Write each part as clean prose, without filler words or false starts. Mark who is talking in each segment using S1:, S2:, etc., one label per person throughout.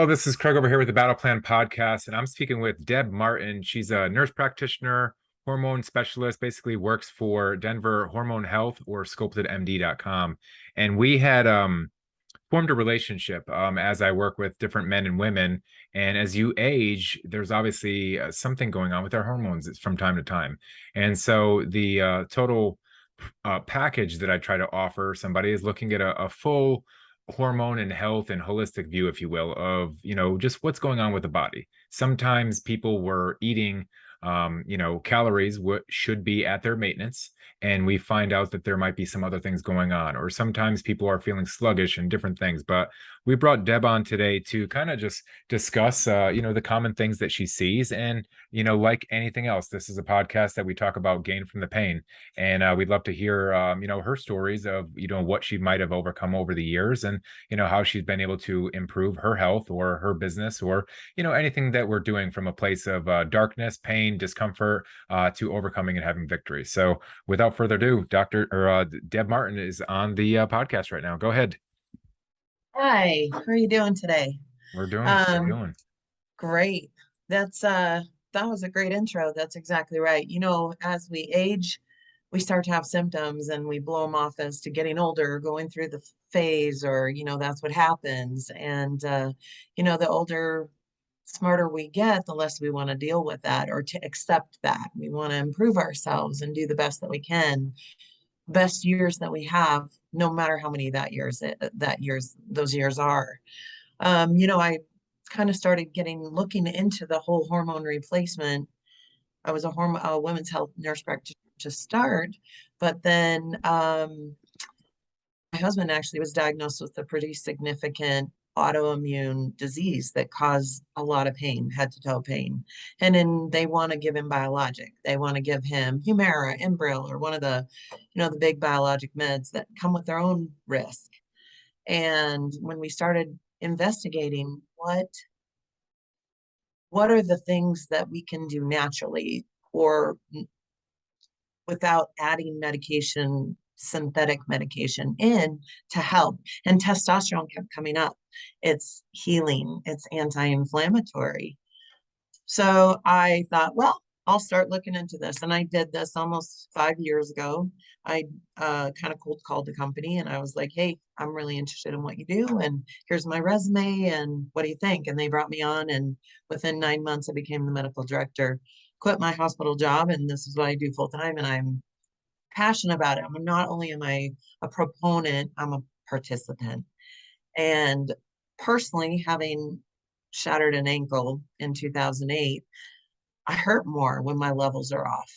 S1: Hello, this is Craig over here with the Battle Plan podcast, and I'm speaking with Deb Martin. She's a nurse practitioner, hormone specialist, basically works for Denver Hormone Health or SculptedMD.com. And we had formed a relationship as I work with different men and women. And as you age, there's obviously something going on with our hormones from time to time. And so the total package that I try to offer somebody is looking at a full hormone and health and holistic view, if you will, of, just what's going on with the body. Sometimes people were eating, calories what should be at their maintenance, and we find out that there might be some other things going on, or sometimes people are feeling sluggish and different things. But we brought Deb on today to kind of just discuss, the common things that she sees. And, like anything else, this is a podcast that we talk about gain from the pain. And we'd love to hear, her stories of, what she might have overcome over the years, and, how she's been able to improve her health or her business, or, anything that we're doing from a place of darkness, pain, discomfort, to overcoming and having victory. So without further ado, Deb Martin is on the podcast right now. Go ahead.
S2: Hi, how are you doing today?
S1: We're
S2: Um,
S1: doing.
S2: Great. That was a great intro. That's exactly right. As we age, we start to have symptoms and we blow them off as to getting older, going through the phase, or that's what happens. And the older, smarter we get, the less we want to deal with that or to accept that. We want to improve ourselves and do the best that we can, best years that we have, no matter how many those years are. I kind of started looking into the whole hormone replacement. I was a women's health nurse practitioner to start, but then my husband actually was diagnosed with a pretty significant autoimmune disease that caused a lot of pain, head to toe pain. And then they want to give him biologic. They want to give him Humira, Enbrel, or one of the big biologic meds that come with their own risk. And when we started investigating what are the things that we can do naturally or without adding medication, synthetic medication in to help. And testosterone kept coming up. It's healing, it's anti-inflammatory. So I thought, well, I'll start looking into this. And I did this almost 5 years ago. I kind of cold called the company and I was like, hey, I'm really interested in what you do. And here's my resume. And what do you think? And they brought me on. And within 9 months, I became the medical director, quit my hospital job. And this is what I do full time. And I'm passionate about it. I'm not only am I a proponent, I'm a participant. And personally, having shattered an ankle in 2008, I hurt more when my levels are off.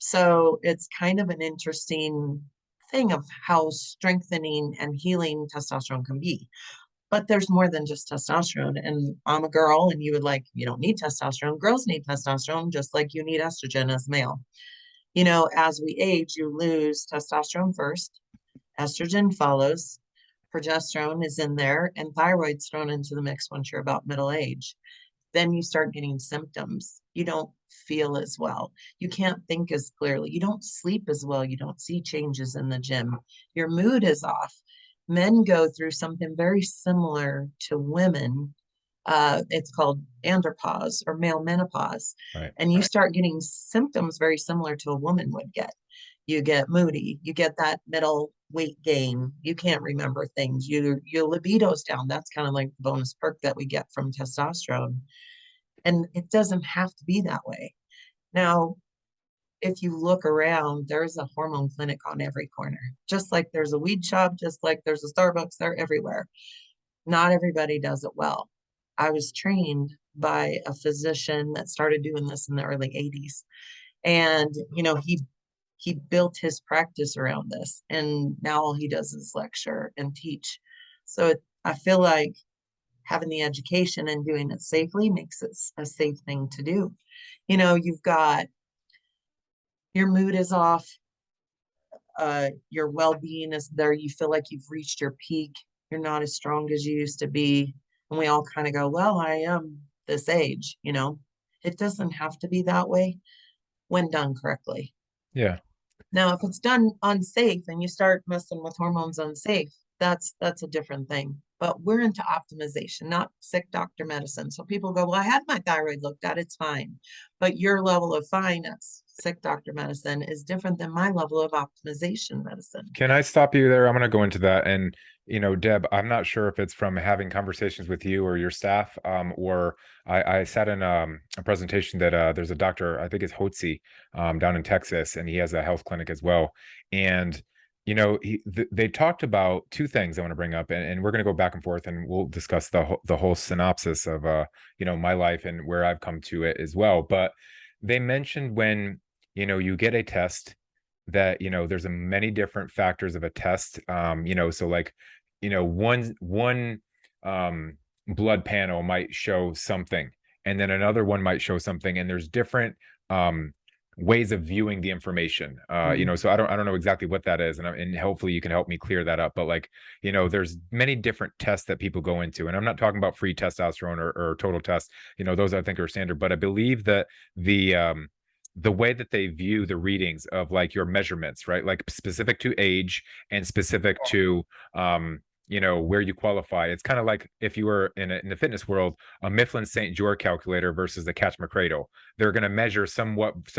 S2: So it's kind of an interesting thing of how strengthening and healing testosterone can be. But there's more than just testosterone. And I'm a girl, and you don't need testosterone. Girls need testosterone just like you need estrogen as male. As we age, you lose testosterone first, estrogen follows, progesterone is in there, and thyroid's thrown into the mix once you're about middle age. Then you start getting symptoms. You don't feel as well. You can't think as clearly. You don't sleep as well. You don't see changes in the gym. Your mood is off. Men go through something very similar to women. It's called andropause or male menopause.
S1: Right.
S2: And you start getting symptoms very similar to a woman would get. You get moody, you get that middle weight gain, you can't remember things, your libido's down. That's kind of like the bonus perk that we get from testosterone. And it doesn't have to be that way. Now, if you look around, there's a hormone clinic on every corner, just like there's a weed shop, just like there's a Starbucks, they're everywhere. Not everybody does it well. I was trained by a physician that started doing this in the early 80s. And, he built his practice around this. And now all he does is lecture and teach. So I feel like having the education and doing it safely makes it a safe thing to do. You've got your mood is off, your well-being is there. You feel like you've reached your peak. You're not as strong as you used to be. And we all kind of go, well, I am this age. It doesn't have to be that way when done correctly.
S1: Yeah.
S2: Now, if it's done unsafe and you start messing with hormones unsafe, that's a different thing. but we're into optimization, not sick doctor medicine. So people go, well, I had my thyroid looked at, it's fine. But your level of fine at sick doctor medicine is different than my level of optimization medicine.
S1: Can I stop you there? I'm going to go into that. And, Deb, I'm not sure if it's from having conversations with you or your staff, or I sat in a presentation that there's a doctor, I think it's Hotze, down in Texas, and he has a health clinic as well. And, they talked about two things I want to bring up, and we're going to go back and forth, and we'll discuss the whole synopsis of, my life and where I've come to it as well. But they mentioned when, you get a test that there's a many different factors of a test, so like one blood panel might show something, and then another one might show something, and there's different um ways of viewing the information,
S2: Mm.
S1: so I don't know exactly what that is, and hopefully you can help me clear that up. But like, there's many different tests that people go into, and I'm not talking about free testosterone or total test, those I think are standard, but I believe that the way that they view the readings of like your measurements, right? Like specific to age and specific to where you qualify. It's kind of like if you were in the fitness world, a Mifflin St. George calculator versus the Catch McCradle. They're going to measure some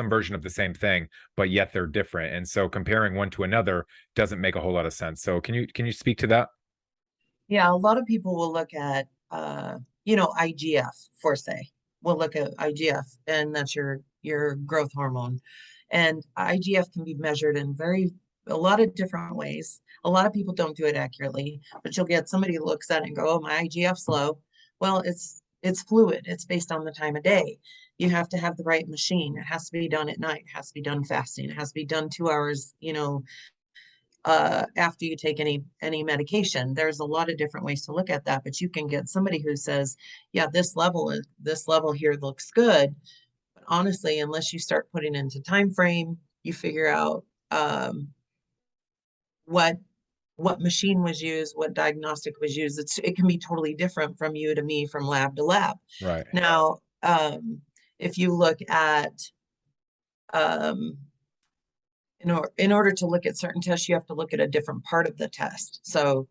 S1: version of the same thing, but yet they're different. And so comparing one to another doesn't make a whole lot of sense. So can you speak to that?
S2: Yeah, a lot of people will look at IGF for say. We'll look at IGF, and that's your growth hormone. And IGF can be measured in a lot of different ways. A lot of people don't do it accurately, but you'll get somebody who looks at it and go, "Oh, my IGF's low." Well, it's fluid. It's based on the time of day. You have to have the right machine. It has to be done at night. It has to be done fasting. It has to be done 2 hours, after you take any medication. There's a lot of different ways to look at that, but you can get somebody who says, yeah, this level here looks good. But honestly, unless you start putting into time frame, you figure out what machine was used, what diagnostic was used. It can be totally different from you to me, from lab to lab.
S1: Right.
S2: Now, if you look at um, in order to look at certain tests, you have to look at a different part of the test. So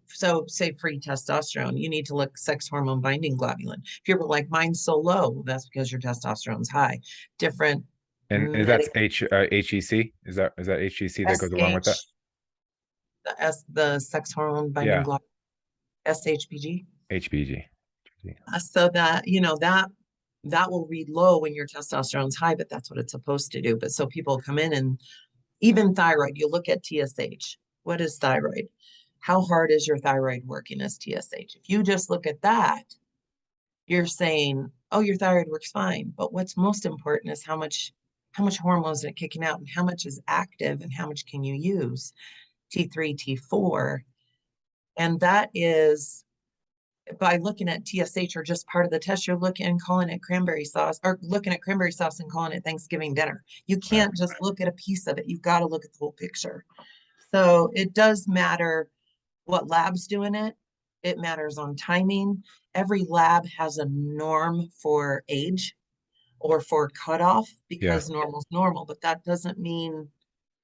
S2: say free testosterone, you need to look sex hormone binding globulin. If you're like, mine's so low, that's because your testosterone's high. Different
S1: And is that
S2: medic
S1: HEC? Is that HEC that goes along with that?
S2: SH, the sex hormone binding
S1: Yeah,
S2: globulin, SHBG.
S1: HBG.
S2: So that, that will read low when your testosterone's high, but that's what it's supposed to do. But so people come in, and even thyroid, you look at TSH. What is thyroid? How hard is your thyroid working as TSH? If you just look at that, you're saying, oh, your thyroid works fine. But what's most important is how much hormones are kicking out, and how much is active, and how much can you use? T3, T4. And that is by looking at TSH, or just part of the test, you're looking and calling it cranberry sauce, or looking at cranberry sauce and calling it Thanksgiving dinner. You
S1: Right.
S2: can't just look at a piece of it. You've got to look at the whole picture. So it does matter what lab's doing it. It matters on timing. Every lab has a norm for age or for cutoff,
S1: Yeah.
S2: because normal's normal, but that doesn't mean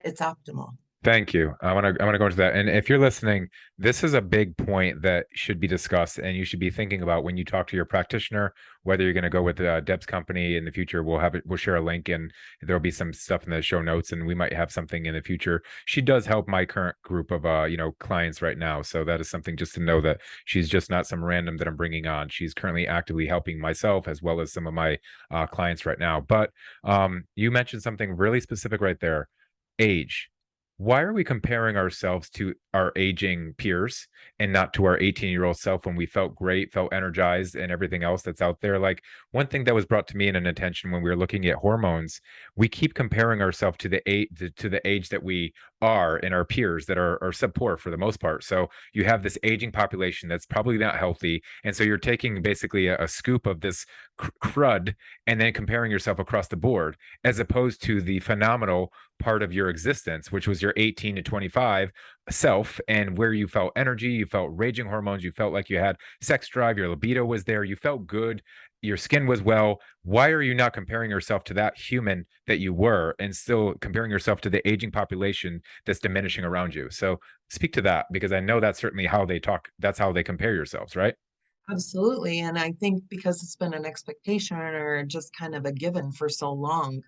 S2: it's optimal.
S1: Thank you. I want to go into that. And if you're listening, this is a big point that should be discussed, and you should be thinking about when you talk to your practitioner, whether you're going to go with Deb's company in the future. We'll share a link, and there'll be some stuff in the show notes, and we might have something in the future. She does help my current group of clients right now, so that is something just to know, that she's just not some random that I'm bringing on. She's currently actively helping myself as well as some of my clients right now. But you mentioned something really specific right there: age. Why are we comparing ourselves to our aging peers and not to our 18-year-old self when we felt great, felt energized, and everything else that's out there? Like, one thing that was brought to me in an attention when we were looking at hormones, we keep comparing ourselves to the age that we are, and our peers that are subpoor for the most part. So you have this aging population that's probably not healthy, and so you're taking basically a scoop of this crud and then comparing yourself across the board, as opposed to the phenomenal part of your existence, which was your 18 to 25 self, and where you felt energy, you felt raging hormones, you felt like you had sex drive, your libido was there, you felt good. your skin was well. Why are you not comparing yourself to that human that you were and still comparing yourself to the aging population that's diminishing around you? So speak to that, because I know that's certainly how they talk. That's how they compare yourselves, right?
S2: Absolutely. And I think because it's been an expectation or just kind of a given for so long,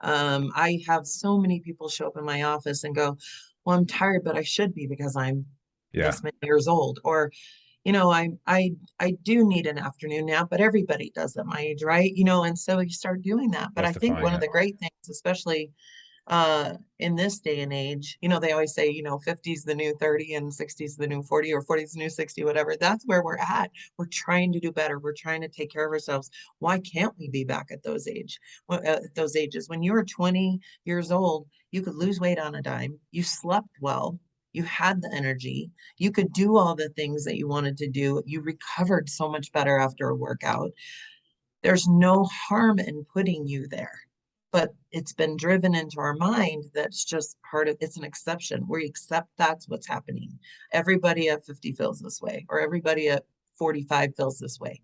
S2: I have so many people show up in my office and go, well, I'm tired, but I should be because I'm
S1: Yeah,
S2: this many years old. Or, I do need an afternoon nap, but everybody does at my age, right? And so you start doing that. But I think
S1: justifying
S2: one of
S1: it.
S2: the great things, especially in this day and age, they always say, 50 is the new 30 and 60 is the new 40 or 40 is the new 60, whatever. That's where we're at. We're trying to do better. We're trying to take care of ourselves. Why can't we be back at those ages? When you were 20 years old, you could lose weight on a dime. You slept well. You had the energy. You could do all the things that you wanted to do. You recovered so much better after a workout. There's no harm in putting you there, but it's been driven into our mind that's just part of it's an exception. We accept that's what's happening. Everybody at 50 feels this way, or everybody at 45 feels this way.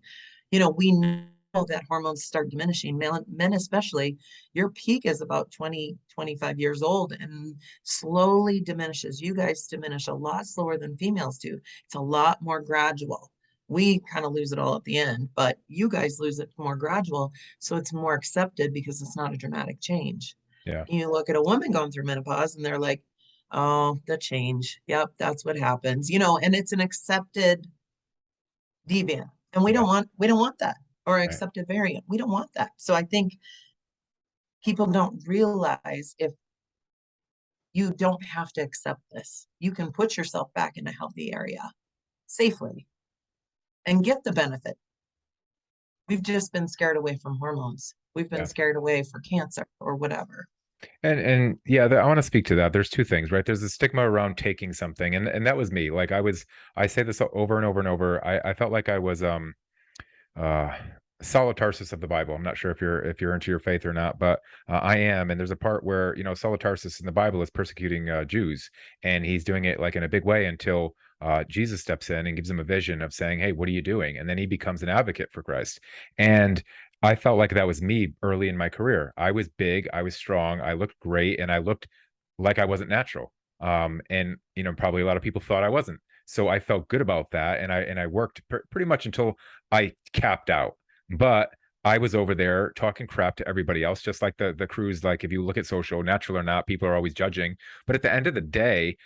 S2: We know that hormones start diminishing, men especially. Your peak is about 20, 25 years old and slowly diminishes. You guys diminish a lot slower than females do. It's a lot more gradual. We kind of lose it all at the end, but you guys lose it more gradual. So it's more accepted because it's not a dramatic change.
S1: Yeah,
S2: You look at a woman going through menopause and they're like, oh, the change. Yep, that's what happens. And it's an accepted deviant. And we
S1: yeah,
S2: don't want that, or
S1: right.
S2: accepted variant. We don't want that. So I think people don't realize if you don't have to accept this. You can put yourself back in a healthy area safely and get the benefit. We've just been scared away from hormones. We've been
S1: Yeah.
S2: scared away for cancer or whatever.
S1: And yeah, I want to speak to that. There's two things, right? There's a stigma around taking something, and that was me. Like I say this over and over and over. I felt like I was uh Saul of Tarsus of the Bible. I'm not sure if you're into your faith or not, but I am. And there's a part where Saul of Tarsus in the Bible is persecuting Jews, and he's doing it like in a big way until Jesus steps in and gives him a vision of saying, "Hey, what are you doing?" And then he becomes an advocate for Christ. And I felt like that was me early in my career. I was big, I was strong, I looked great, and I looked like I wasn't natural. And probably a lot of people thought I wasn't. So I felt good about that, and I worked pretty much until I capped out. But I was over there talking crap to everybody else, just like the crews. Like if you look at social, natural or not, people are always judging. But at the end of the day,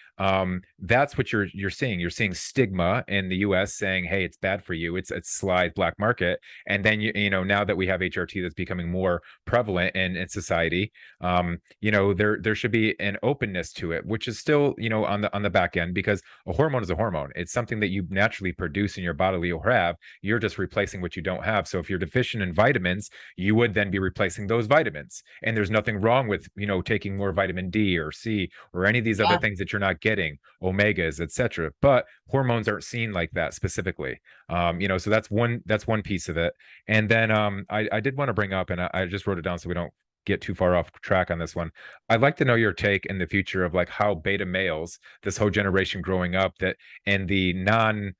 S1: that's what you're seeing. You're seeing stigma in the U.S. saying, "Hey, it's bad for you. It's slide black market." And then now that we have HRT that's becoming more prevalent in society, there should be an openness to it, which is still on the back end, because a hormone is a hormone. It's something that you naturally produce in your body. You'll have. You're just replacing what you don't have. So if you're deficient in vitamins, you would then be replacing those vitamins. And there's nothing wrong with taking more vitamin D or C or any of these other
S2: Yeah.
S1: things that you're not getting, omegas, etc. But hormones aren't seen like that specifically. So that's one piece of it. And then I did want to bring up, and I just wrote it down so we don't get too far off track on this one. I'd like to know your take in the future of like how beta males, this whole generation growing up, that and the non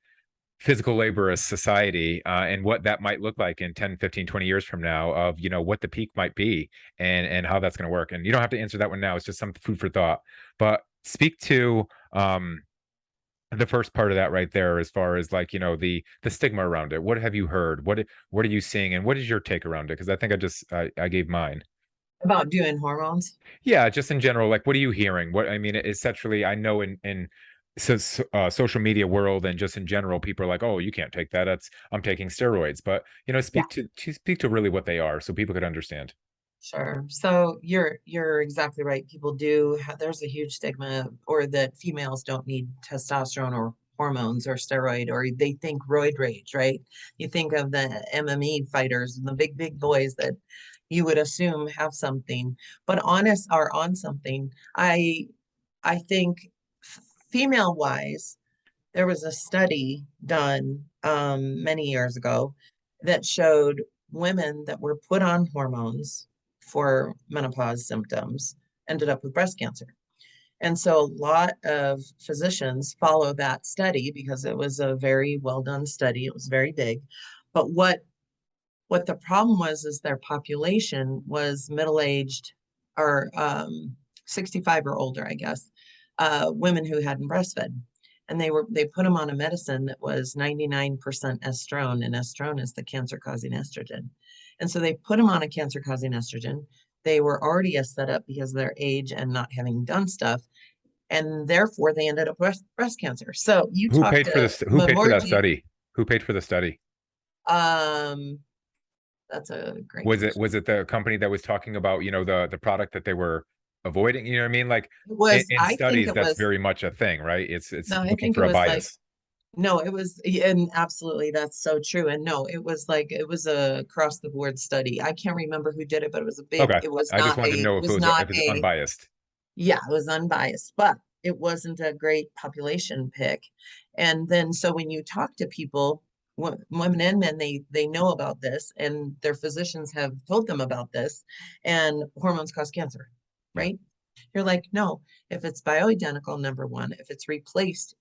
S1: physical laborious society, and what that might look like in 10, 15, 20 years from now, of what the peak might be, and how that's going to work. And you don't have to answer that one now. It's just some food for thought. But speak to the first part of that right there, as far as like the stigma around it. What have you heard? What are you seeing, and what is your take around it? Because I think I gave mine.
S2: About doing hormones.
S1: Yeah, just in general, like what are you hearing? What I mean, essentially, I know in social media world and just in general, people are like, "Oh, you can't take that. That's I'm taking steroids." But
S2: Yeah.
S1: speak to really what they are, so people could understand.
S2: Sure. So you're exactly right. People do there's a huge stigma, or that females don't need testosterone or hormones or steroid, or they think roid rage, right? You think of the MMA fighters and the big boys that you would assume have something, but honest are on something. I think female wise, there was a study done many years ago that showed women that were put on hormones for menopause symptoms ended up with breast cancer. And so a lot of physicians follow that study because it was a very well done study. It was very big. But What the problem was is their population was middle-aged or 65 or older, I guess, women who hadn't breastfed. And they put them on a medicine that was 99% estrone, and estrone is the cancer-causing estrogen. And so they put them on a cancer-causing estrogen. They were already set up because of their age and not having done stuff, and therefore they ended up with breast cancer. So you
S1: Who
S2: talk
S1: paid for
S2: to
S1: this? Who paid for that
S2: Memorgi,
S1: study? Who paid for the study?
S2: um, that's a great question.
S1: Was it the company that was talking about, the product that they were avoiding? You know what I mean? Like
S2: It was,
S1: in
S2: I think
S1: studies,
S2: it
S1: that's
S2: was,
S1: very much a thing, right? It's
S2: no, I
S1: looking
S2: think
S1: for
S2: it
S1: a
S2: was like,
S1: bias.
S2: no, it was, and absolutely, that's so true. And no, it was like, it was a across the board study. I can't remember who did it, but it was a big,
S1: Okay. I just wanted to
S2: it
S1: know
S2: was not
S1: if it's
S2: a,
S1: unbiased.
S2: yeah, it was unbiased, but it wasn't a great population pick. And then, so when you talk to people, women and men, they know about this, and their physicians have told them about this, and hormones cause cancer,
S1: Yeah.
S2: right? You're like, no, if it's bioidentical, number one, if it's replaced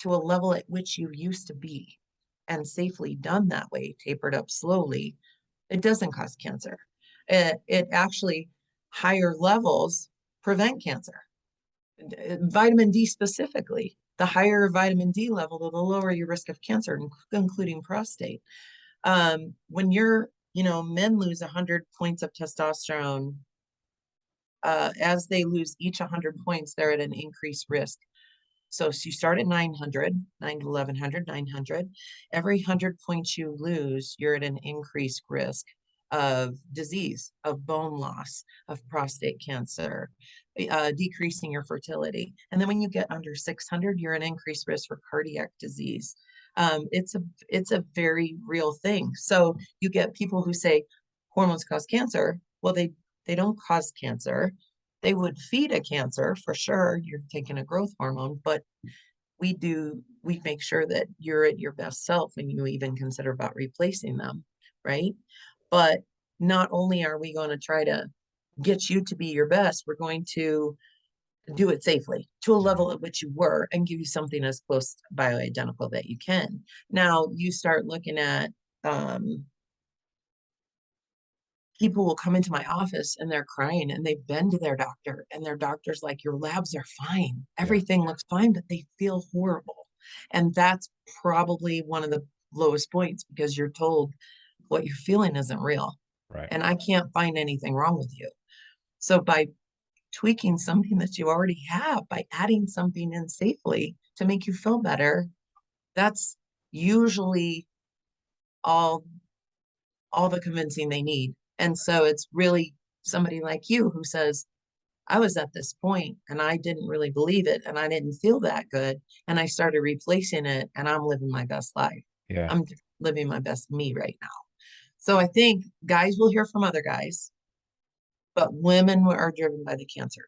S2: to a level at which you used to be and safely done that way, tapered up slowly, it doesn't cause cancer. It actually, higher levels prevent cancer. Vitamin D specifically, the higher vitamin D level, the lower your risk of cancer, including prostate. When men lose 100 points of testosterone, as they lose each 100 points, they're at an increased risk. So you start at 900, 9 to 1100, 900. Every 100 points you lose, you're at an increased risk of disease, of bone loss, of prostate cancer, decreasing your fertility. And then when you get under 600, you're at increased risk for cardiac disease. It's a very real thing. So you get people who say hormones cause cancer. Well, they don't cause cancer. They would feed a cancer for sure. You're taking a growth hormone, but we make sure that you're at your best self when you even consider about replacing them, right? But not only are we going to try to get you to be your best, we're going to do it safely to a
S1: Mhm.
S2: level at which you were and give you something as close to bioidentical that you can. Now you start looking at people will come into my office and they're crying and they've been to their doctor and their doctor's like, your labs are fine.
S1: Yeah.
S2: Everything looks fine, but they feel horrible. And that's probably one of the lowest points because you're told what you're feeling isn't real.
S1: Right.
S2: And I can't find anything wrong with you. So by tweaking something that you already have, by adding something in safely to make you feel better, that's usually all all the convincing they need. And so it's really somebody like you who says, I was at this point and I didn't really believe it and I didn't feel that good. And I started replacing it and I'm living my best life.
S1: Yeah.
S2: I'm living my best me right now. So I think guys will hear from other guys, but women are driven by the cancer,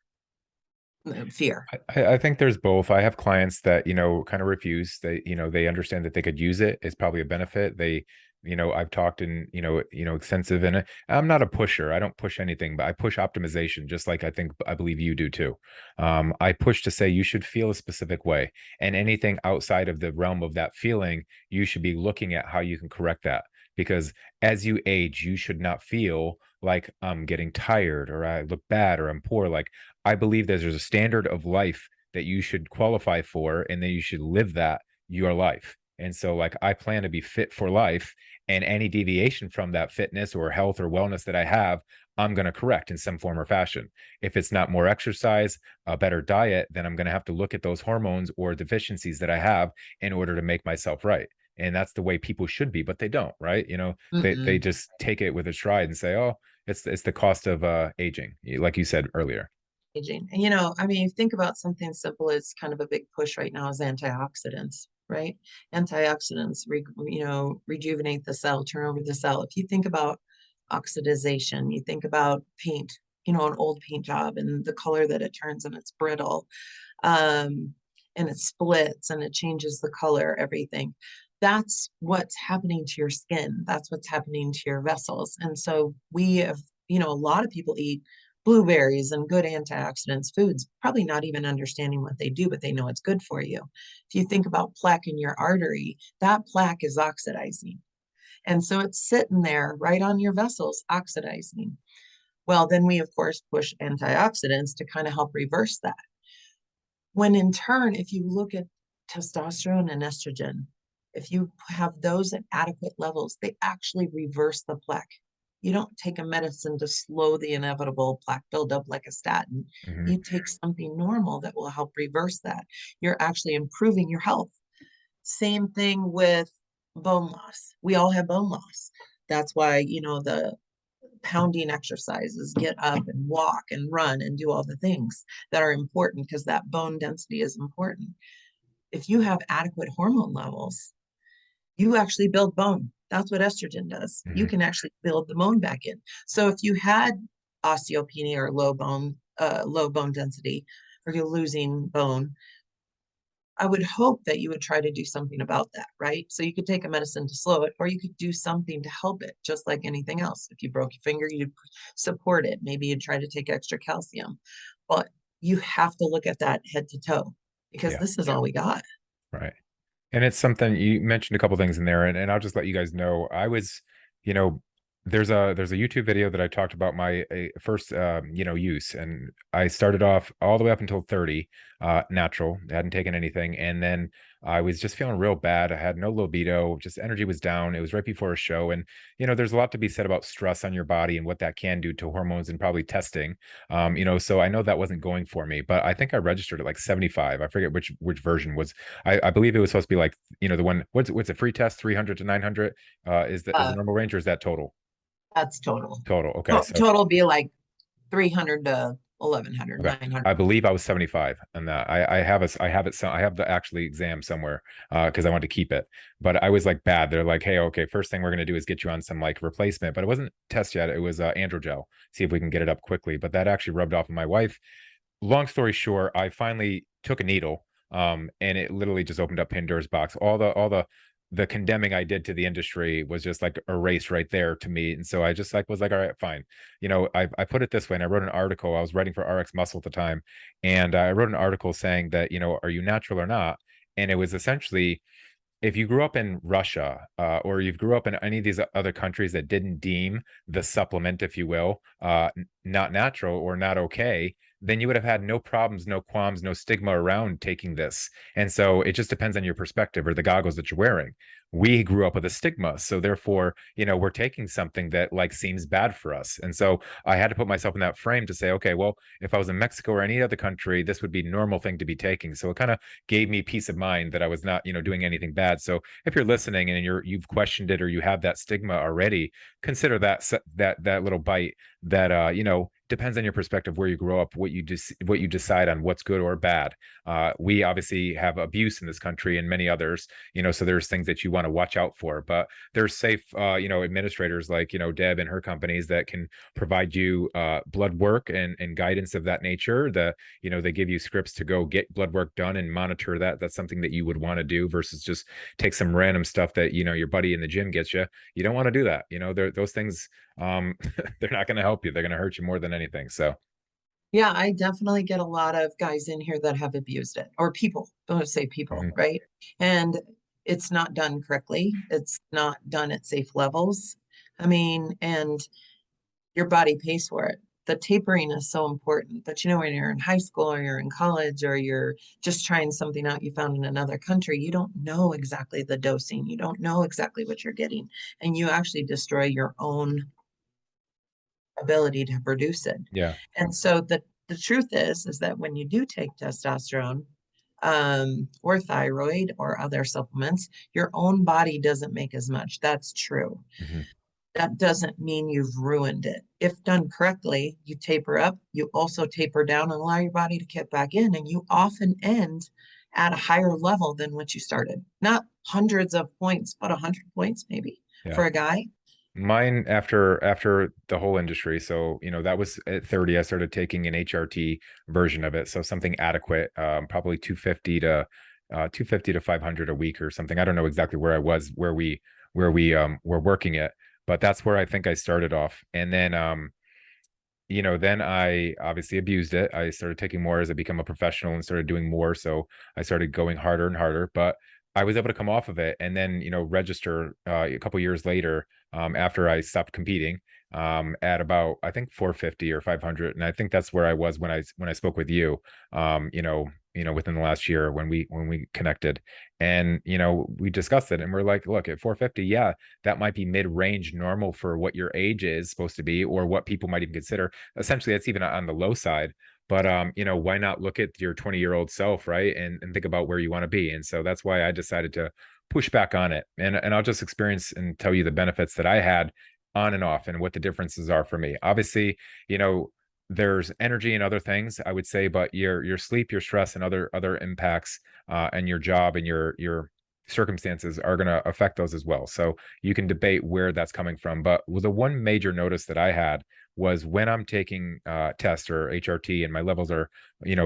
S2: fear.
S1: I think there's both. I have clients that, kind of refuse. They understand that they could use it. It's probably a benefit. I've talked and, extensive in it. I'm not a pusher. I don't push anything, but I push optimization, just like I believe you do too. I push to say you should feel a specific way, and anything outside of the realm of that feeling, you should be looking at how you can correct that. Because as you age, you should not feel like I'm getting tired or I look bad or I'm poor. Like I believe there's a standard of life that you should qualify for and then you should live that your life. And so like I plan to be fit for life, and any deviation from that fitness or health or wellness that I have, I'm going to correct in some form or fashion. If it's not more exercise, a better diet, then I'm going to have to look at those hormones or deficiencies that I have in order to make myself right. And that's the way people should be, but they don't, right? They
S2: Mm-mm.
S1: just take it with a stride and say, "Oh, it's the cost of aging," like you said earlier.
S2: Aging. And, I mean, think about something simple. It's kind of a big push right now is antioxidants, right? Antioxidants, rejuvenate the cell, turn over the cell. If you think about oxidization, you think about paint, an old paint job and the color that it turns and it's brittle, um, and it splits and it changes the color, everything. That's what's happening to your skin. That's what's happening to your vessels. And so we have, a lot of people eat blueberries and good antioxidants foods, probably not even understanding what they do, but they know it's good for you. If you think about plaque in your artery, that plaque is oxidizing. And so it's sitting there right on your vessels, oxidizing. Well, then we, of course, push antioxidants to kind of help reverse that. When in turn, if you look at testosterone and estrogen, if you have those at adequate levels, they actually reverse the plaque. You don't take a medicine to slow the inevitable plaque buildup like a statin.
S1: Hmm.
S2: You take something normal that will help reverse that. You're actually improving your health. Same thing with bone loss. We all have bone loss. That's why, the pounding exercises, get up and walk and run and do all the things that are important because that bone density is important. If you have adequate hormone levels, you actually build bone. That's what estrogen does. You
S1: Hmm.
S2: can actually build the bone back in. So if you had osteopenia or low bone density, or you're losing bone, I would hope that you would try to do something about that, right? So you could take a medicine to slow it, or you could do something to help it, just like anything else. If you broke your finger, you'd support it. Maybe you'd try to take extra calcium. But you have to look at that head to toe because
S1: Yeah.
S2: this is all we got.
S1: Right. And it's something you mentioned a couple things in there, and I'll just let you guys know. I was, you know, there's a YouTube video that I talked about my first use, and I started off all the way up until 30, natural, hadn't taken anything, and then I was just feeling real bad. I had no libido, just energy was down. It was right before a show, and there's a lot to be said about stress on your body and what that can do to hormones and probably testing. So I know that wasn't going for me, but I think I registered at like 75. I forget which version was. I believe it was supposed to be like, the one, what's a free test, 300 to 900, is the
S2: Uh,
S1: normal range, or is that total?
S2: that's total.
S1: Total. Okay. So,
S2: Total be like 300 to 1100,
S1: okay.
S2: 900.
S1: I believe I was 75 and that I have it. So I have the actually exam somewhere, because I want to keep it, but I was like bad. They're like, hey, okay, first thing we're going to do is get you on some like replacement, but it wasn't test yet. It was androgel. See if we can get it up quickly. But that actually rubbed off on my wife. Long story short, I finally took a needle, and it literally just opened up Pandora's box. All the condemning I did to the industry was just like erased right there to me. And so I just like was like, all right, fine. I put it this way, and I wrote an article. I was writing for RX Muscle at the time, and I wrote an article saying that, are you natural or not? And it was essentially, if you grew up in Russia, or you grew up in any of these other countries that didn't deem the supplement, if you will, not natural or not okay, then you would have had no problems, no qualms, no stigma around taking this. And so it just depends on your perspective or the goggles that you're wearing. We grew up with a stigma, so therefore, we're taking something that like seems bad for us. And so I had to put myself in that frame to say, okay, well, if I was in Mexico or any other country, this would be a normal thing to be taking. So it kind of gave me peace of mind that I was not, doing anything bad. So if you're listening and you've questioned it, or you have that stigma already, consider that little bite that, depends on your perspective, where you grow up, what you decide on what's good or bad. We obviously have abuse in this country and many others, so there's things that you want to watch out for, but there's safe, administrators like, Deb and her companies that can provide you blood work and guidance of that nature. They give you scripts to go get blood work done and monitor that. That's something that you would want to do versus just take some random stuff that, your buddy in the gym gets you. You don't want to do that. Those things, they're not going to help you. They're going to hurt you more than anything. So,
S2: Yeah, I definitely get a lot of guys in here that have abused it, or people, don't say people,
S1: mhm.
S2: right? And it's not done correctly. It's not done at safe levels. I mean, and your body pays for it. The tapering is so important. But when you're in high school or you're in college or you're just trying something out you found in another country, you don't know exactly the dosing. You don't know exactly what you're getting. And you actually destroy your own ability to produce it.
S1: Yeah.
S2: And so the truth is that when you do take testosterone, or thyroid or other supplements, your own body doesn't make as much. That's true.
S1: Mhm.
S2: That doesn't mean you've ruined it. If done correctly, you taper up, you also taper down and allow your body to get back in, and you often end at a higher level than what you started. Not hundreds of points, but 100 points maybe
S1: Yeah.
S2: for a guy.
S1: Mine after the whole industry. So, that was at 30. I started taking an HRT version of it. So something adequate, probably 250 to 500 a week or something. I don't know exactly where I was, where we were working it, but that's where I think I started off. And then, then I obviously abused it. I started taking more as I become a professional and started doing more. So I started going harder and harder. But I was able to come off of it and then, register a couple years later, after I stopped competing, at about I think 450 or 500, and I think that's where I was when I spoke with you, um, you know, within the last year when we connected, and we discussed it, and we're like, look, at 450, yeah, that might be mid-range normal for what your age is supposed to be, or what people might even consider. Essentially, that's even on the low side. But why not look at your 20-year-old self, right? And think about where you want to be. And so that's why I decided to push back on it. And I'll just experience and tell you the benefits that I had on and off and what the differences are for me. Obviously, you know, there's energy and other things I would say, but your sleep, your stress, and other impacts, and your job and your circumstances are going to affect those as well. So you can debate where that's coming from. But the one major notice that I had was when I'm taking tests or HRT and my levels are,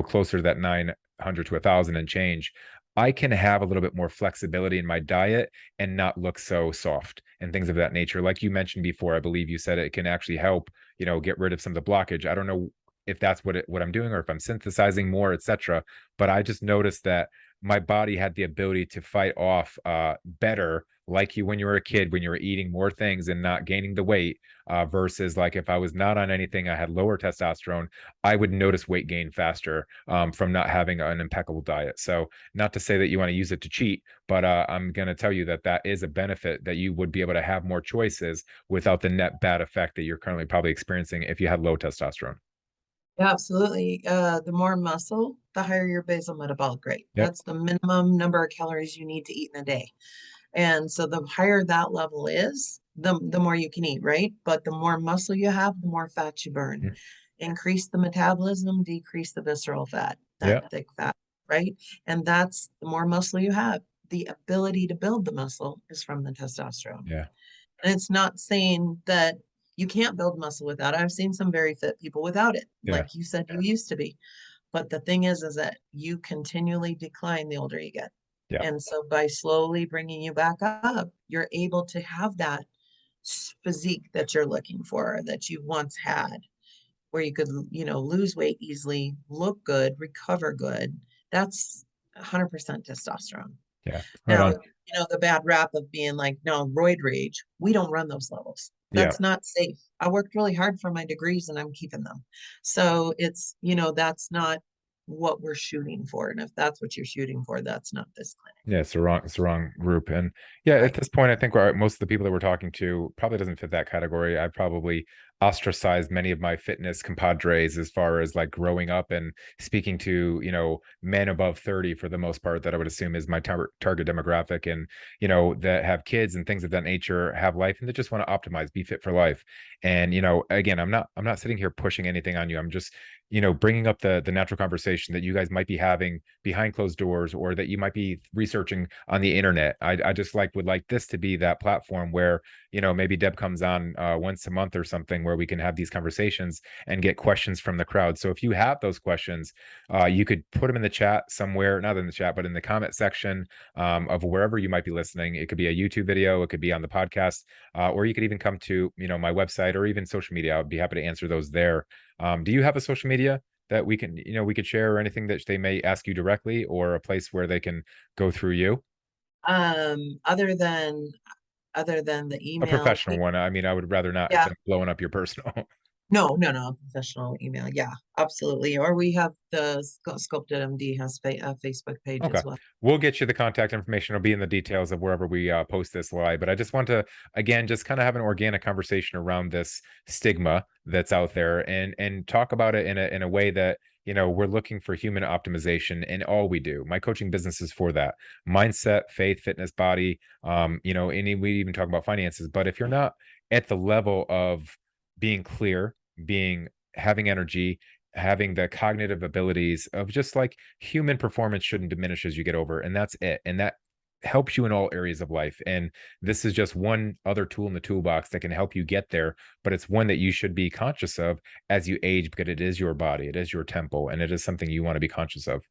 S1: closer to that 900 to 1,000 and change, I can have a little bit more flexibility in my diet and not look so soft and things of that nature. Like you mentioned before, I believe you said it can actually help, get rid of some of the blockage. I don't know if that's what I'm doing or if I'm synthesizing more, etc. But I just noticed that my body had the ability to fight off better, like you when you were a kid, when you were eating more things and not gaining the weight, versus like if I was not on anything, I had lower testosterone, I would notice weight gain faster, from not having an impeccable diet. So not to say that you want to use it to cheat, but I'm going to tell you that that is a benefit, that you would be able to have more choices without the net bad effect that you're currently probably experiencing if you had low testosterone.
S2: Yeah, absolutely. The more muscle, the higher your basal metabolic rate.
S1: Yep.
S2: That's the minimum number of calories you need to eat in a day. And so the higher that level is, the more you can eat, right? But the more muscle you have, the more fat you burn.
S1: Mhm.
S2: Increase the metabolism, decrease the visceral fat, that
S1: Yeah.
S2: thick fat, right? And that's the more muscle you have. The ability to build the muscle is from the testosterone.
S1: Yeah.
S2: And it's not saying that you can't build muscle without it. I've seen some very fit people without it,
S1: Yeah.
S2: like you said you used to be. But the thing is that you continually decline the older you get.
S1: Yeah.
S2: And so by slowly bringing you back up, you're able to have that physique that you're looking for, that you once had, where you could, lose weight easily, look good, recover good. That's 100% testosterone.
S1: Yeah. Right
S2: Now,
S1: on.
S2: the bad rap of being like, no, roid rage, we don't run those levels.
S1: Yeah.
S2: That's not safe. I worked really hard for my degrees and I'm keeping them. So it's, that's not what we're shooting for. And if that's what you're shooting for, that's not this clinic.
S1: Yeah, it's the wrong group. And yeah, at
S2: Right.
S1: this point, I think most of the people that we're talking to probably doesn't fit that category. I've probably ostracized many of my fitness compadres as far as like growing up and speaking to, men above 30 for the most part, that I would assume is my target demographic, and, that have kids and things of that nature, have life, and they just want to optimize, be fit for life. And, again, I'm not sitting here pushing anything on you. I'm just, bringing up the natural conversation that you guys might be having behind closed doors, or that you might be researching on the internet. I just would like this to be that platform where, maybe Deb comes on once a month or something, where we can have these conversations and get questions from the crowd. So if you have those questions, you could put them in the chat somewhere, not in the chat, but in the comment section, of wherever you might be listening. It could be a YouTube video, it could be on the podcast, or you could even come to, my website or even social media. I would be happy to answer those there. Do you have a social media that we could share, or anything that they may ask you directly, or a place where they can go through you?
S2: Um, other than other than the
S1: A
S2: email,
S1: professional one. I mean, I would rather not
S2: yeah,
S1: them blowing up your personal.
S2: no, no, no, professional email. Yeah, absolutely. Or we have the Sculpted MD has a Facebook page
S1: Okay.
S2: as well.
S1: We'll get you the contact information. It'll be in the details of wherever we post this live. But I just want to, again, just kind of have an organic conversation around this stigma that's out there, and talk about it in a way that, we're looking for human optimization in all we do. My coaching business is for that: mindset, faith, fitness, body. And we even talk about finances. But if you're not at the level of being clear, being having energy, having the cognitive abilities of just like human performance shouldn't diminish as you get over, and that's it. And that helps you in all areas of life. And this is just one other tool in the toolbox that can help you get there, but it's one that you should be conscious of as you age, because it is your body, it is your temple, and it is something you want to be conscious of.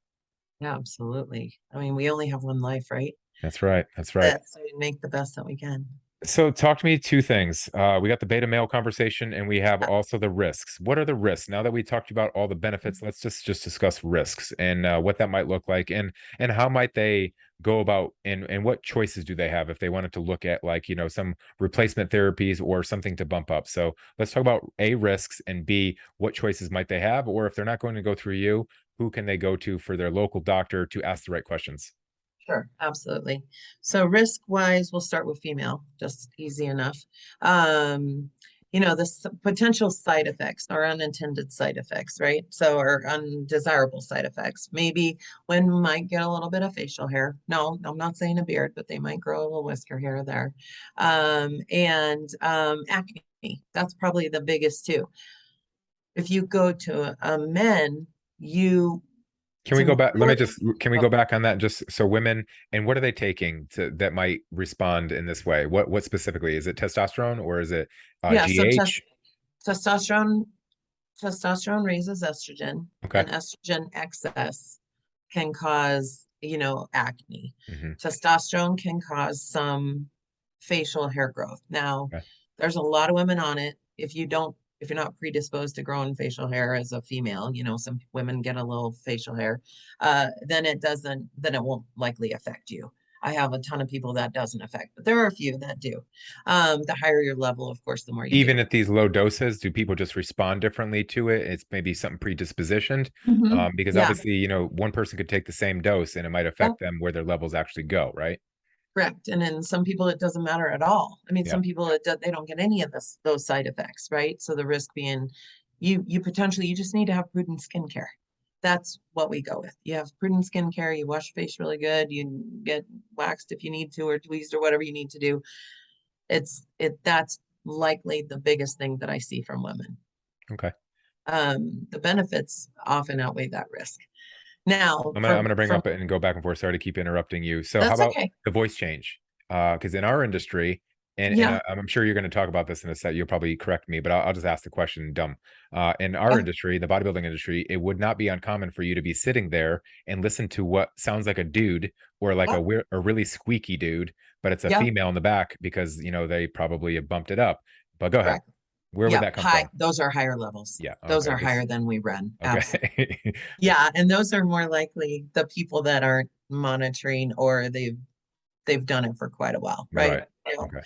S2: Yeah, absolutely. I mean, we only have one life, right?
S1: That's right. That's right.
S2: So we make the best that we can.
S1: So talk to me two things. We got the beta male conversation and we have
S2: Yeah.
S1: also the risks. What are the risks? Now that we talked about all the benefits, let's just discuss risks and what that might look like and how might they go about and what choices do they have if they wanted to look at like, some replacement therapies or something to bump up. So let's talk about A, risks, and B, what choices might they have, or if they're not going to go through you, who can they go to for their local doctor to ask the right questions?
S2: Sure, absolutely. So risk wise, we'll start with female, just easy enough. Um, potential side effects or unintended side effects, right? So, or undesirable side effects. Maybe women might get a little bit of facial hair. No, I'm not saying a beard, but they might grow a little whisker here or there. And acne. That's probably the biggest two. If you go to men, you
S1: Can
S2: it's
S1: we go back? Let me
S2: important.
S1: just, can we
S2: Oh,
S1: go back on that? Just so women, and what are they taking to that might respond in this way? What specifically? Is it testosterone or is it
S2: yeah, so
S1: GH?
S2: testosterone testosterone raises estrogen,
S1: Okay.
S2: and estrogen excess can cause, acne.
S1: Hmm.
S2: Testosterone can cause some facial hair growth. Now,
S1: Okay.
S2: there's a lot of women on it. If you're not predisposed to growing facial hair as a female, some women get a little facial hair, then it won't likely affect you. I have a ton of people that doesn't affect, but there are a few that do. The higher your level, of course, the more you
S1: Even
S2: do.
S1: at these low doses, do people just respond differently to it? It's maybe something predispositioned, because
S2: Yeah.
S1: obviously, one person could take the same dose and it might affect them where their levels actually go, right?
S2: Correct. And then some people it doesn't matter at all. I mean,
S1: Yeah.
S2: some people they don't get any of those side effects, right? So the risk being you potentially you just need to have prudent skincare. That's what we go with. You have prudent skincare, you wash your face really good, you get waxed if you need to, or tweezed or whatever you need to do. That's likely the biggest thing that I see from women.
S1: Okay.
S2: The benefits often outweigh that risk. Now,
S1: I'm gonna bring
S2: from
S1: up it and go back and forth. Sorry to keep interrupting you. So how
S2: that's
S1: about
S2: okay.
S1: the voice change? Because in our industry, and
S2: Yeah.
S1: I'm sure you're going to talk about this in a set. You'll probably correct me, but I'll just ask the question dumb. In our
S2: Yeah.
S1: industry, the bodybuilding industry, it would not be uncommon for you to be sitting there and listen to what sounds like a dude or like
S2: Yeah.
S1: a really squeaky dude, but it's a
S2: Yeah.
S1: female in the back because they probably have bumped it up. But go ahead.
S2: Correct.
S1: Where would
S2: Yeah,
S1: that come from?
S2: those are higher levels.
S1: Yeah.
S2: Those
S1: Okay.
S2: are higher than we run. Absolutely.
S1: Okay.
S2: Yeah, and those are more likely the people that aren't monitoring or they've done it for quite a while, right?
S1: Right. Okay.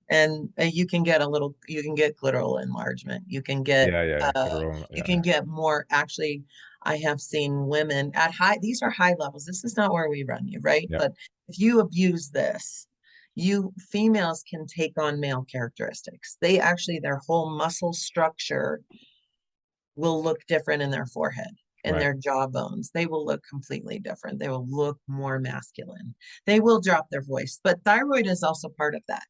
S2: And you can get clitoral enlargement.
S1: Yeah. Yeah. Clitoral.
S2: You
S1: Yeah.
S2: can get more. Actually, I have seen women at high. These are high levels. This is not where we run you, right?
S1: Yeah.
S2: But if you abuse this, you females can take on male characteristics. Their whole muscle structure will look different in their forehead and
S1: Right.
S2: their jaw bones. They will look completely different. They will look more masculine. They will drop their voice, but thyroid is also part of that.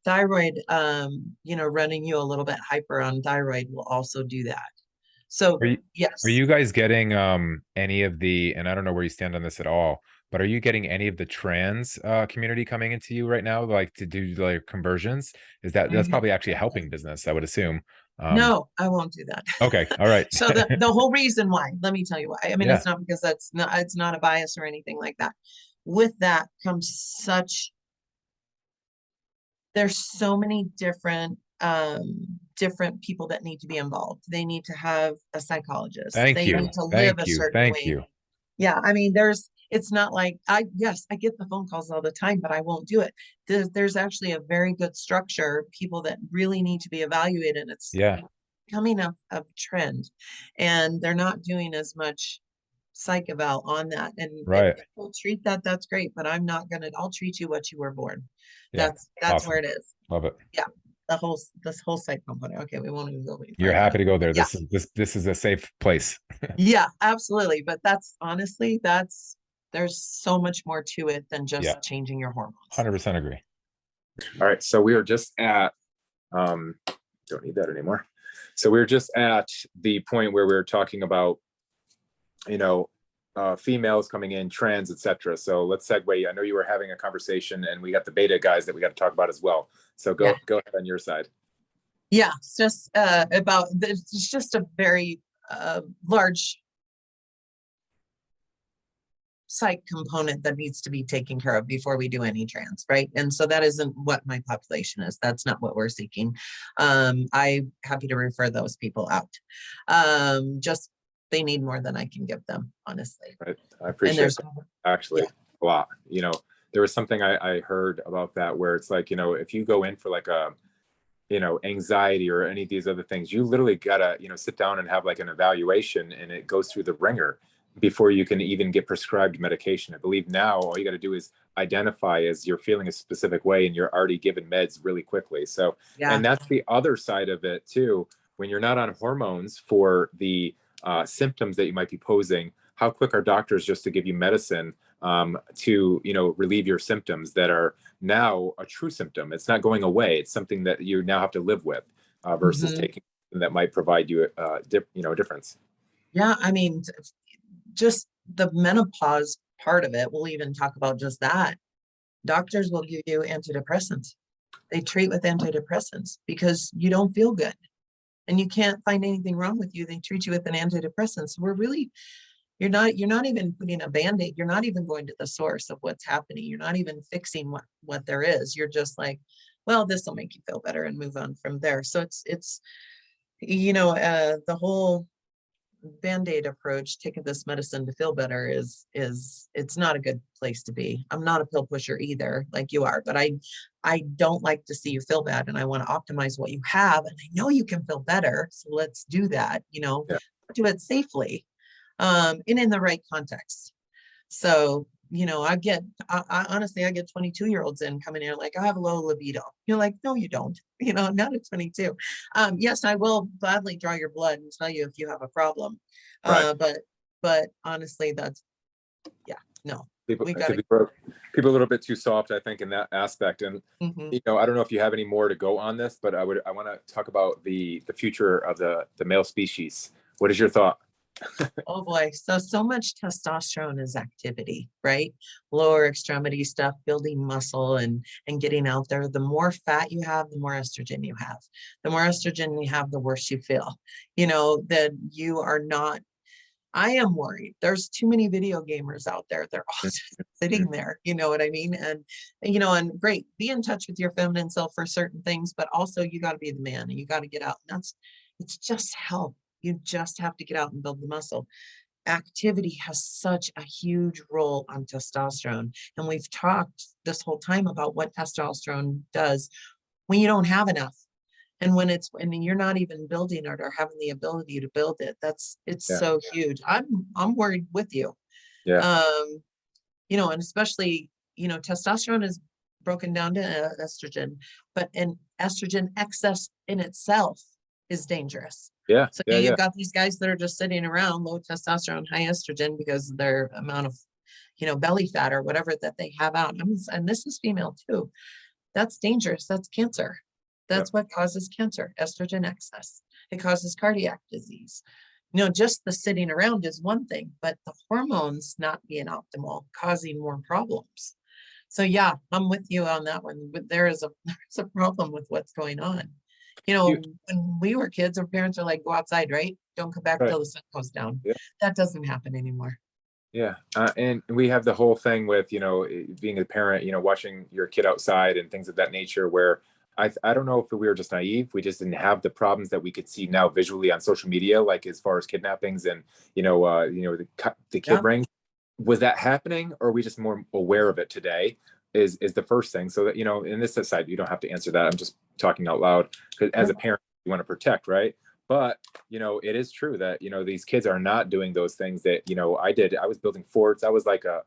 S2: Thyroid, running you a little bit hyper on thyroid will also do that.
S1: Are
S2: So,
S1: you are
S2: yes.
S1: you guys getting any of the, and I don't know where you stand on this at all, but are you getting any of the trans community coming into you right now, like to do like conversions? That's
S2: Mhm.
S1: probably actually a helping business, I would assume. Um,
S2: No, I won't do that.
S1: okay, all right.
S2: So the whole reason why, let me tell you why. I mean,
S1: Yeah,
S2: it's not because it's not a bias or anything like that. With that comes there's so many different people that need to be involved. They need to have a psychologist.
S1: thank
S2: They
S1: you.
S2: need to live
S1: Thank
S2: a
S1: you.
S2: certain
S1: Thank
S2: way.
S1: you.
S2: Yeah, I mean, it's not like yes, I get the phone calls all the time, but I won't do it. There's actually a very good structure, people that really need to be evaluated. It's
S1: Yeah,
S2: becoming a trend, and they're not doing as much psych eval on that. And if
S1: right.
S2: people treat that, that's great, but I'll treat you what you were born.
S1: Yeah.
S2: That's where
S1: Awesome.
S2: it is.
S1: Love it.
S2: Yeah. This whole psych component. Okay, we won't even go any
S1: You're
S2: further on
S1: happy
S2: it.
S1: to go there.
S2: Yeah.
S1: This is a safe place.
S2: Yeah, absolutely. But that's honestly, there's so much more to it than
S1: Yeah.
S2: just changing your hormones.
S1: 100% agree. All right. So we are just at don't need that anymore. So we are just at the point where we are talking about, you know, females coming in, trans, etc. So let's segue. I know you were having a conversation, and we got the beta guys that we got to talk about as well. So
S2: Yeah.
S1: go ahead on your side.
S2: Yeah, it's just it's just a very large psych component that needs to be taken care of before we do any trans, right? And so that isn't what my population is. That's not what we're seeking. I'm happy to refer those people out. Just they need more than I can give them, honestly.
S1: Right. I
S2: And
S1: appreciate
S2: there's
S1: that actually a lot. You know, there was something I heard about that where it's like, you know, if you go in for like a, you know, anxiety or any of these other things, you literally gotta, you know, sit down and have like an evaluation, and it goes through the ringer before you can even get prescribed medication. I believe now all you got to do is identify as you're feeling a specific way, and you're already given meds really quickly. So,
S2: yeah.
S1: and that's the other side of it too. When you're not on hormones for the symptoms that you might be posing, how quick are doctors just to give you medicine to, you know, relieve your symptoms that are now a true symptom? It's not going away. It's something that you now have to live with versus
S2: Mhm.
S1: taking something that might provide you you know, a difference.
S2: Yeah, I mean, just the menopause part of it, we'll even talk about just that. Doctors will give you antidepressants. They treat with antidepressants because you don't feel good and you can't find anything wrong with you. They treat you with an antidepressant. So we're really, you're not even putting a band-aid. You're not even going to the source of what's happening. You're not even fixing what there is. You're just like, well, this will make you feel better and move on from there. So it's the whole band-aid approach, taking this medicine to feel better is it's not a good place to be. I'm not a pill pusher either, like you are, but I don't like to see you feel bad, and I want to optimize what you have, and I know you can feel better, so let's do that,
S1: Yeah.
S2: do it safely, and in the right context. So, I honestly, I get 22-year-olds in coming in like, I have low libido. You're like, no, you don't, not at 22. Yes, I will gladly draw your blood and tell you if you have a problem.
S1: Right.
S2: But honestly, yeah, no,
S1: People,
S2: we
S1: I
S2: got to.
S1: think people are a little bit too soft, I think, in that aspect. And
S2: Mhm.
S1: you know, I don't know if you have any more to go on this, but I want to talk about the future of the male species. What is your thought?
S2: Oh boy. So much testosterone is activity, right? Lower extremity stuff, building muscle and getting out there. The more fat you have, the more estrogen you have. The more estrogen you have, the worse you feel. That you are not. I am worried. There's too many video gamers out there. They're all just sitting there. You know what I mean? And great, be in touch with your feminine self for certain things, but also you got to be the man and you got to get out. And it's just health. You just have to get out and build the muscle. Activity has such a huge role on testosterone. And we've talked this whole time about what testosterone does when you don't have enough. And when you're not even building it or having the ability to build it, it's
S1: Yeah.
S2: so huge. I'm worried with you.
S1: Yeah.
S2: Um, and especially, testosterone is broken down to estrogen, but an estrogen excess in itself is dangerous.
S1: Yeah.
S2: So
S1: Yeah.
S2: you've
S1: Yeah.
S2: got these guys that are just sitting around low testosterone, high estrogen because of their amount of, belly fat or whatever that they have out. And this is female too. That's dangerous. That's cancer.
S1: Yeah.
S2: That's what causes cancer, estrogen excess. It causes cardiac disease. Just the sitting around is one thing, but the hormones not being optimal, causing more problems. So yeah, I'm with you on that one. But there's a problem with what's going on.
S1: You,
S2: When we were kids, our parents are like, go outside, right? Don't come back
S1: right.
S2: till the sun goes down.
S1: Yeah.
S2: That doesn't happen anymore.
S1: Yeah. And we have the whole thing with, you know, being a parent, you know, watching your kid outside and things of that nature where I don't know if we were just naive. We just didn't have the problems that we could see now visually on social media, like as far as kidnappings and, the kid
S2: Yeah.
S1: ring. Was that happening, or are we just more aware of it today is the first thing. So that, you know, in this side, you don't have to answer that. I'm just talking out loud because as a parent, you want to protect, right? But, you know, it is true that, you know, these kids are not doing those things that, you know, I did. I was building forts. I was like a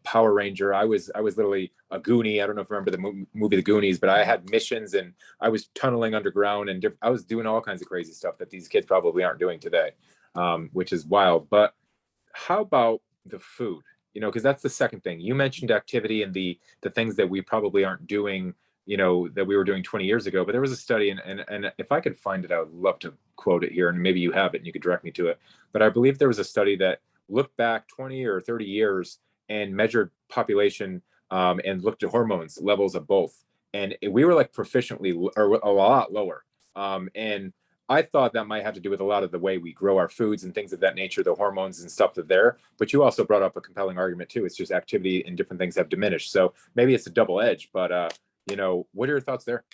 S1: Power Ranger. I was literally a Goonie. I don't know if you remember the movie The Goonies, but I had missions and I was tunneling underground and I was doing all kinds of crazy stuff that these kids probably aren't doing today, which is wild. But how about the food? You know, because that's the second thing. You mentioned activity and the things that we probably aren't doing, you know, that we were doing 20 years ago. But there was a study, and if I could find it, I would love to quote it here, and maybe you have it and you could direct me to it. But I believe there was a study that looked back 20 or 30 years and measured population and looked at hormones levels of both, and we were like proficiently or a lot lower. And I thought that might have to do with a lot of the way we grow our foods and things of that nature, the hormones and stuff that there. But you also brought up a compelling argument too. It's just activity and different things have diminished. So maybe it's a double edge. But what are your thoughts there?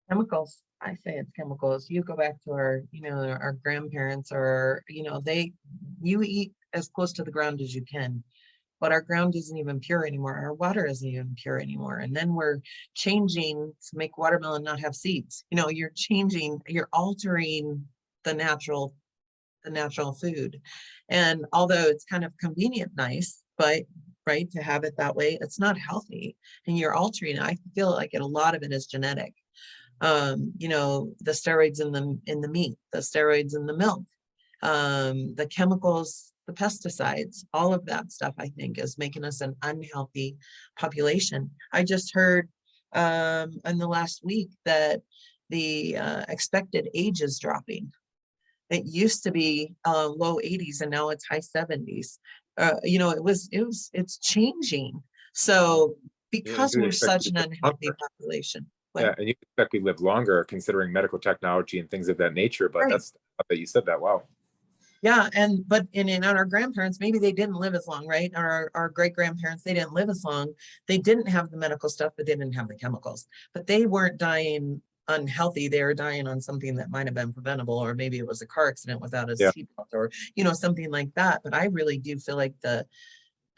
S2: Chemicals. I say it's chemicals. You go back to our, our grandparents, or, you eat as close to the ground as you can, but our ground isn't even pure anymore. Our water isn't even pure anymore. And then we're changing to make watermelon not have seeds. You're altering the natural food. And although it's kind of convenient, nice, but right, to have it that way, it's not healthy. And you're altering it. I feel like a lot of it is genetic. The steroids in the meat, the steroids in the milk, the chemicals, the pesticides, all of that stuff, I think, is making us an unhealthy population. I just heard in the last week that the expected age is dropping. It used to be low 80s and now it's high 70s. It's changing. So because we're such an unhealthy population.
S1: Yeah, and you expect we live longer considering medical technology and things of that nature, but that's that you said that. Wow.
S2: Yeah, but in our grandparents, maybe they didn't live as long, right? Our great grandparents, they didn't live as long. They didn't have the medical stuff, but they didn't have the chemicals. But they weren't dying unhealthy. They were dying on something that might have been preventable, or maybe it was a car accident without a seatbelt, or something like that. But I really do feel like the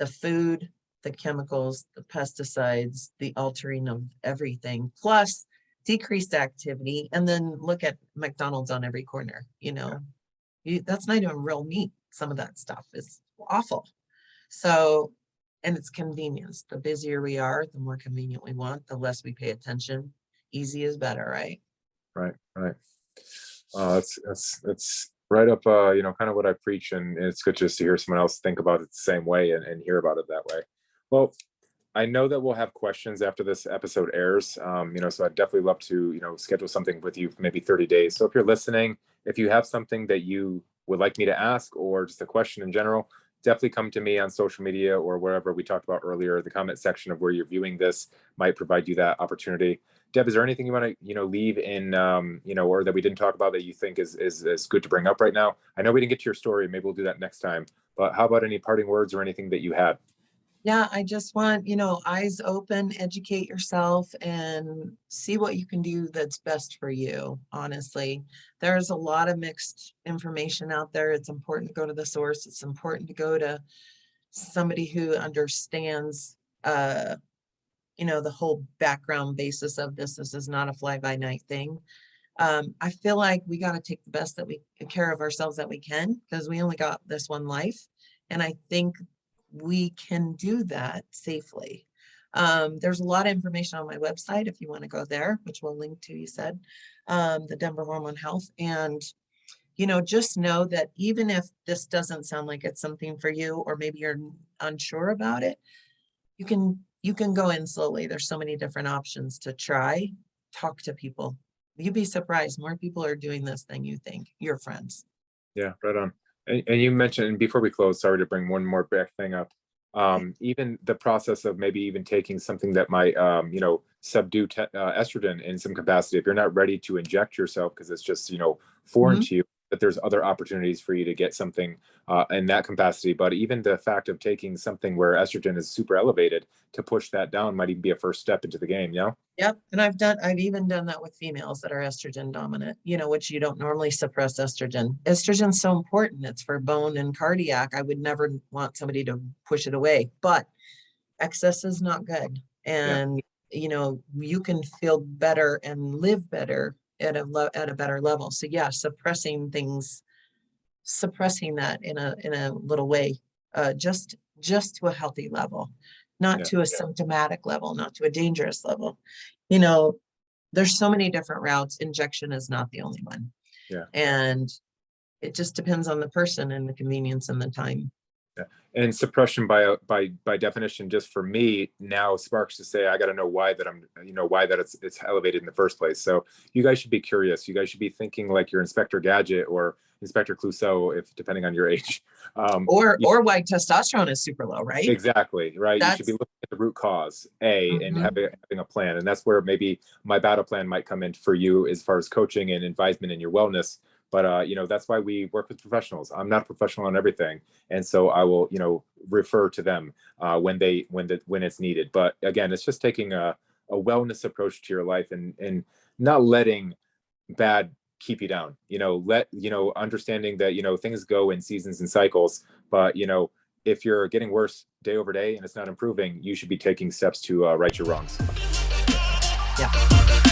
S2: food, the chemicals, the pesticides, the altering of everything, plus decreased activity, and then look at McDonald's on every corner. That's not even real meat. Some of that stuff is awful. So, and it's convenience. The busier we are, the more convenient we want, the less we pay attention. Easy is better, right?
S1: Right. It's right up, kind of what I preach, and it's good just to hear someone else think about it the same way and hear about it that way. Well, I know that we'll have questions after this episode airs, so I'd definitely love to, schedule something with you for maybe 30 days. So if you're listening, if you have something that you would like me to ask or just a question in general, definitely come to me on social media or wherever we talked about earlier. The comment section of where you're viewing this might provide you that opportunity. Deb, is there anything you want to, leave in, or that we didn't talk about that you think is good to bring up right now? I know we didn't get to your story. Maybe we'll do that next time. But how about any parting words or anything that you had?
S2: Yeah, I just want, eyes open, educate yourself, and see what you can do that's best for you. Honestly, there's a lot of mixed information out there. It's important to go to the source. It's important to go to somebody who understands, the whole background basis of this. This is not a fly-by-night thing. I feel like we got to take the best care of ourselves that we can, because we only got this one life. And I think we can do that safely. There's a lot of information on my website if you want to go there, which we'll link to, you said, the Denver Hormone Health. And, just know that even if this doesn't sound like it's something for you, or maybe you're unsure about it, you can go in slowly. There's so many different options to try. Talk to people. You'd be surprised. More people are doing this than you think, your friends.
S1: Yeah, right on. And you mentioned before we close, sorry to bring one more back thing up. Even the process of maybe even taking something that might, subdue estrogen in some capacity. If you're not ready to inject yourself because it's just, foreign to you, that there's other opportunities for you to get something in that capacity. But even the fact of taking something where estrogen is super elevated to push that down might even be a first step into the game. Yeah.
S2: Yep. And I've even done that with females that are estrogen dominant, which you don't normally suppress estrogen. Estrogen's so important. It's for bone and cardiac. I would never want somebody to push it away, but excess is not good. And, you can feel better and live better at a better level. So yeah, suppressing that in a little way, just to a healthy level, not to a symptomatic level, not to a dangerous level. There's so many different routes. Injection is not the only one.
S1: Yeah.
S2: And it just depends on the person and the convenience and the time.
S1: Yeah. And suppression by definition, just for me now sparks to say, I got to know why that it's elevated in the first place. So you guys should be curious. You guys should be thinking like your Inspector Gadget or Inspector Cleuseau, if depending on your age.
S2: Or why testosterone is super low, right?
S1: Exactly. Right. You should be looking at the root cause, and having a plan. And that's where maybe my battle plan might come in for you as far as coaching and advisement in your wellness. But that's why we work with professionals. I'm not a professional on everything, and so I will refer to them when it's needed. But again, it's just taking a wellness approach to your life, and not letting bad keep you down. Understanding that things go in seasons and cycles, but if you're getting worse day over day and it's not improving, you should be taking steps to right your wrongs.
S2: Yeah.